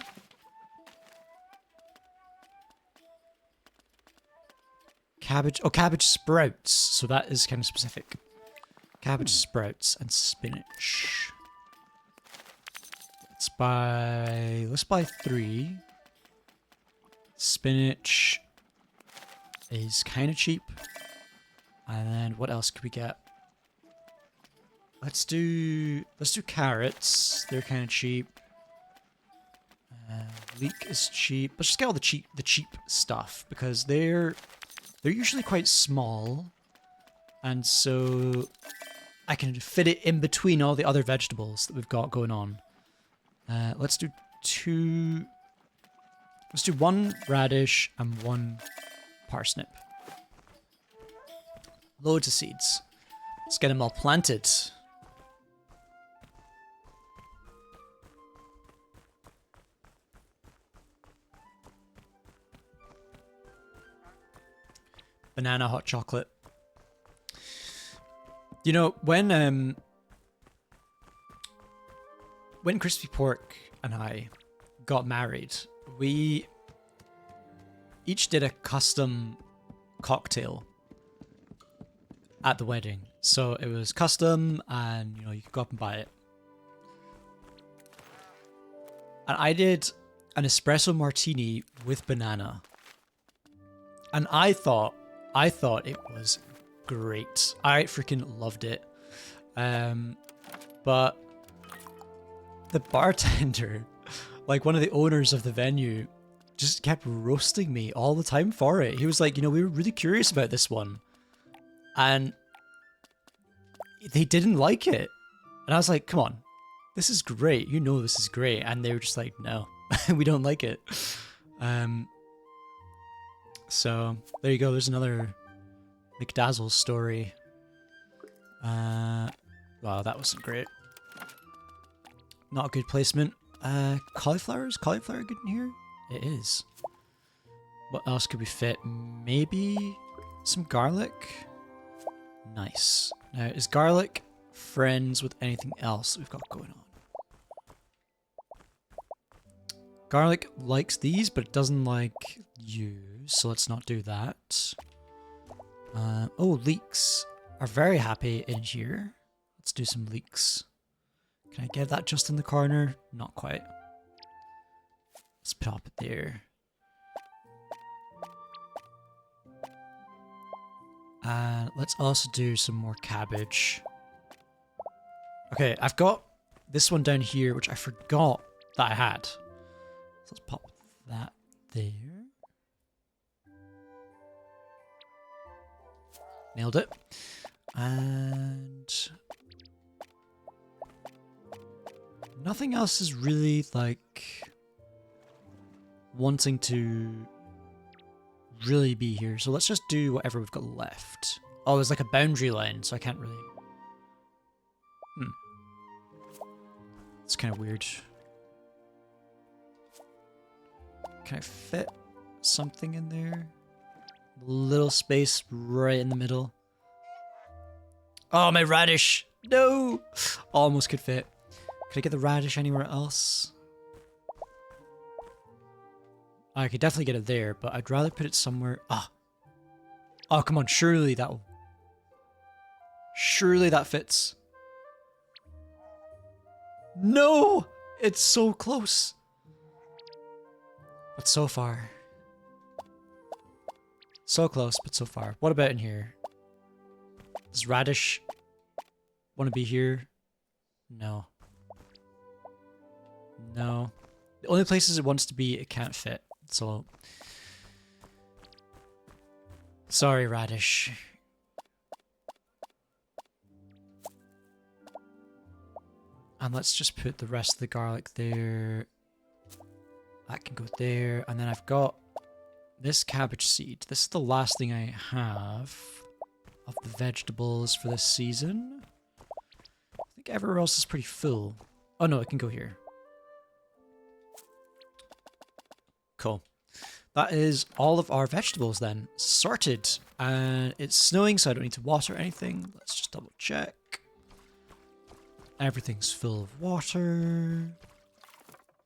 Cabbage. Oh, cabbage sprouts. So that is kind of specific. Cabbage sprouts and spinach. Let's buy 3. Spinach is kind of cheap. And then what else could we get? Let's do carrots. They're kind of cheap. Leek is cheap. Let's just get all the cheap stuff because they're usually quite small, and so I can fit it in between all the other vegetables that we've got going on. Let's do 2. Let's do 1 radish and 1 parsnip. Loads of seeds. Let's get them all planted. Banana hot chocolate. You know, when Crispy Pork and I got married, we each did a custom cocktail at the wedding. So it was custom and, you know, you could go up and buy it. And I did an espresso martini with banana. And I thought it was great. I freaking loved it. But the bartender, like one of the owners of the venue, just kept roasting me all the time for it. He was like, you know, we were really curious about this one. And they didn't like it. And I was like, come on, this is great. You know this is great. And they were just like, no, we don't like it. So there you go. There's another McDazzle story. Wow, that wasn't great. Not a good placement. Cauliflower? Is cauliflower good in here? It is. What else could we fit? Maybe some garlic? Nice. Now, is garlic friends with anything else we've got going on? Garlic likes these, but it doesn't like you, so let's not do that. Oh, leeks are very happy in here. Let's do some leeks. Can I get that just in the corner? Not quite. Let's pop it there. And let's also do some more cabbage. Okay, I've got this one down here, which I forgot that I had. So let's pop that there. Nailed it. And nothing else is really like wanting to really be here. So let's just do whatever we've got left. Oh, there's like a boundary line, so I can't really... It's kind of weird. Can I fit something in there? A little space right in the middle. Oh, my radish! No! Almost could fit. Could I get the radish anywhere else? I could definitely get it there, but I'd rather put it somewhere... Ah! Oh, come on, surely that'll... Surely that fits. No! It's so close. But so far. So close, but so far. What about in here? Does radish want to be here? No. No. The only places it wants to be, it can't fit. So... Sorry, radish. And let's just put the rest of the garlic there. That can go there. And then I've got this cabbage seed. This is the last thing I have of the vegetables for this season. I think everywhere else is pretty full. Oh no, it can go here. Cool. That is all of our vegetables then. Sorted. And it's snowing, so I don't need to water anything. Let's just double check. Everything's full of water.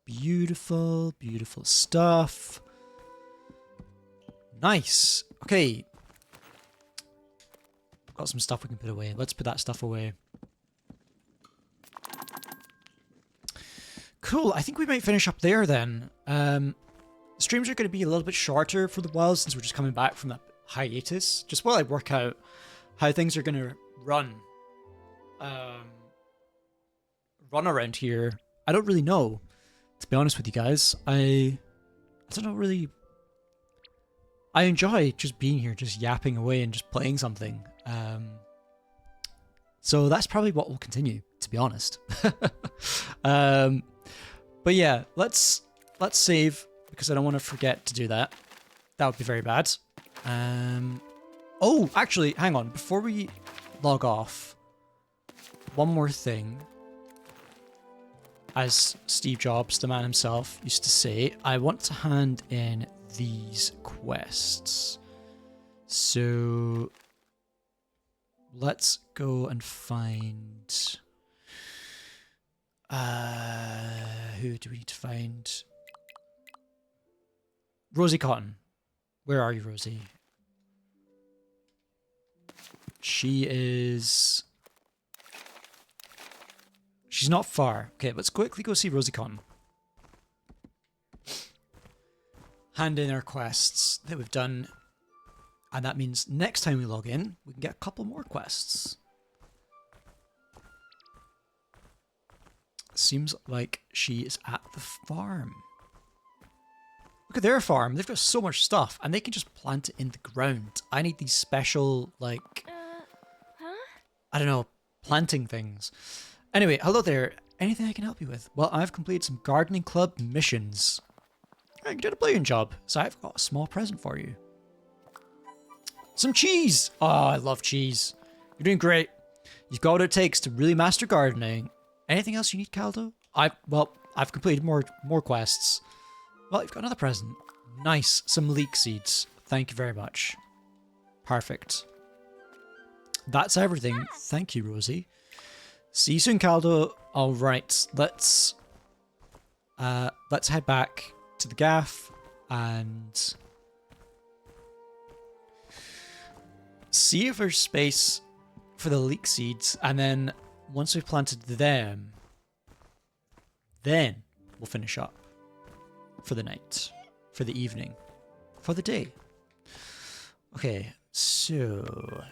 Beautiful, beautiful stuff. Nice. Okay. Got some stuff we can put away. Let's put that stuff away. Cool. I think we might finish up there then. Streams are going to be a little bit shorter for the while since we're just coming back from that hiatus. Just while I work out how things are going to run. Run around here. I don't really know, to be honest with you guys. I don't know really. I enjoy just being here, just yapping away and just playing something. So that's probably what will continue, to be honest. But yeah, let's save because I don't want to forget to do that. That would be very bad. Oh, actually, hang on. Before we log off, one more thing. As Steve Jobs, the man himself, used to say, I want to hand in these quests. So let's go and find... who do we need to find? Rosie Cotton. Where are you, Rosie? She is... She's not far. Okay, let's quickly go see Rosie Cotton. Hand in our quests that we've done. And that means next time we log in, we can get a couple more quests. Seems like she is at the farm. Look at their farm. They've got so much stuff and they can just plant it in the ground. I need these special, like, I don't know, planting things. Anyway, hello there. Anything I can help you with? Well, I've completed some gardening club missions. You did a brilliant job, so I've got a small present for you. Some cheese! Oh, I love cheese. You're doing great. You've got what it takes to really master gardening. Anything else you need, Caldo? I've completed more quests. Well, you've got another present. Nice. Some leek seeds. Thank you very much. Perfect. That's everything. Thank you, Rosie. See you soon, Caldo. All right, let's head back to the gaff and see if there's space for the leek seeds. And then once we've planted them, then we'll finish up for the night, for the evening, for the day. Okay, so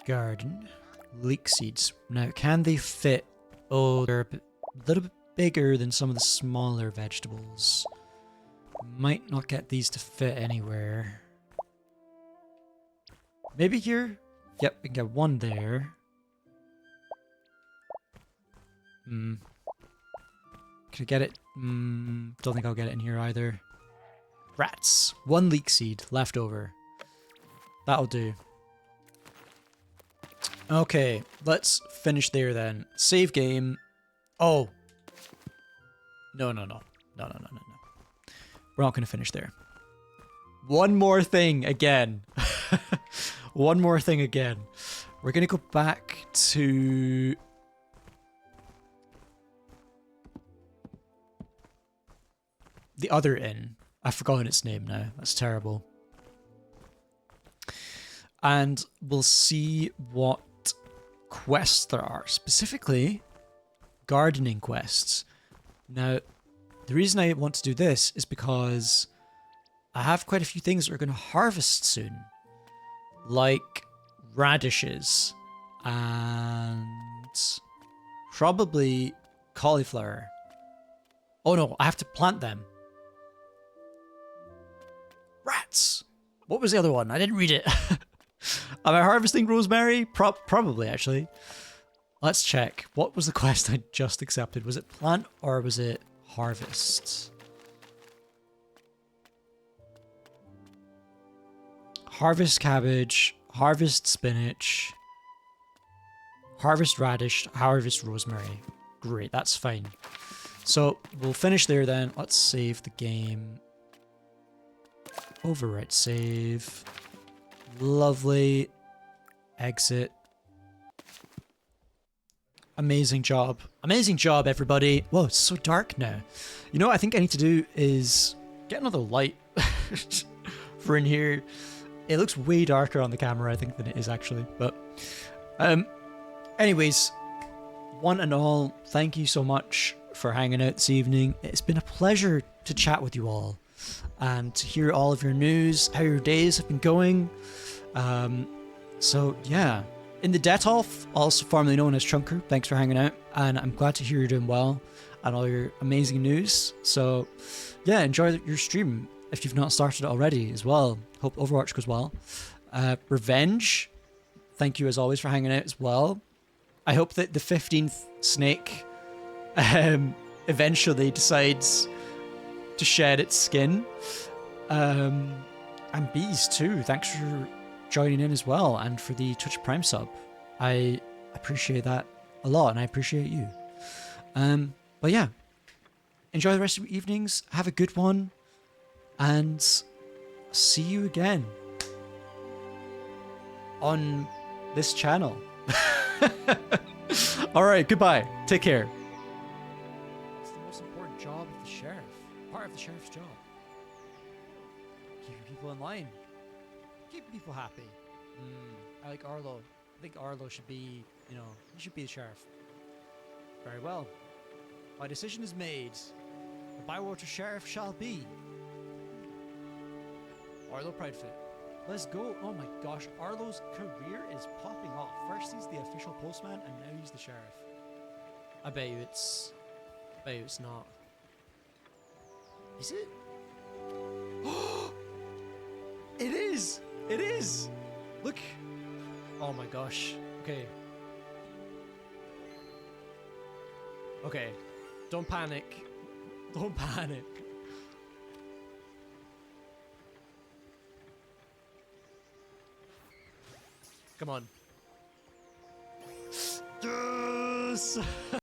garden. Leek seeds. Now, can they fit? Oh, they're a little bit bigger than some of the smaller vegetables. Might not get these to fit anywhere. Maybe here? Yep, we can get one there. Can I get it? Don't think I'll get it in here either. Rats. One leek seed left over. That'll do. Okay, let's finish there then. Save game. Oh. No. We're not going to finish there. One more thing again. One more thing again. We're going to go back to the other inn. I've forgotten its name now. That's terrible. And we'll see what quests there are. Specifically, gardening quests. Now, the reason I want to do this is because I have quite a few things that are going to harvest soon. Like radishes and probably cauliflower. Oh no, I have to plant them. Rats! What was the other one? I didn't read it. Am I harvesting rosemary? Probably, actually. Let's check. What was the quest I just accepted? Was it plant or was it harvest? Harvest cabbage, harvest spinach, harvest radish, harvest rosemary. Great, that's fine. So we'll finish there then. Let's save the game. Overwrite save. Lovely. Exit. Amazing job. Amazing job, everybody. Whoa, it's so dark now. You know what I think I need to do is get another light for in here. It looks way darker on the camera, I think, than it is actually. But anyways, one and all, thank you so much for hanging out this evening. It's been a pleasure to chat with you all and to hear all of your news, how your days have been going. So yeah, in the Detolf, also formerly known as Trunker, thanks for hanging out, and I'm glad to hear you're doing well and all your amazing news. So yeah, enjoy your stream if you've not started it already as well. Hope Overwatch goes well. Revenge, thank you as always for hanging out as well. I hope that the 15th snake eventually decides to shed its skin. And Bees too, thanks for joining in as well, and for the Twitch Prime sub. I appreciate that a lot, and I appreciate you. But yeah, enjoy the rest of your evenings, have a good one, and see you again on this channel. Alright, goodbye. Take care. It's the most important job of the sheriff. Part of the sheriff's job. Keeping people in line. Keeping people happy. I like Arlo. I think Arlo should be, you know, he should be the sheriff. Very well. My decision is made. The Bywater Sheriff shall be Arlo Pridefit. Let's go. Oh my gosh, Arlo's career is popping off. First he's the official postman, and now he's the sheriff. I bet you it's not. Is it? It is! It is! Look! Oh my gosh. Okay. Okay. Don't panic. Don't panic. Come on. Yes!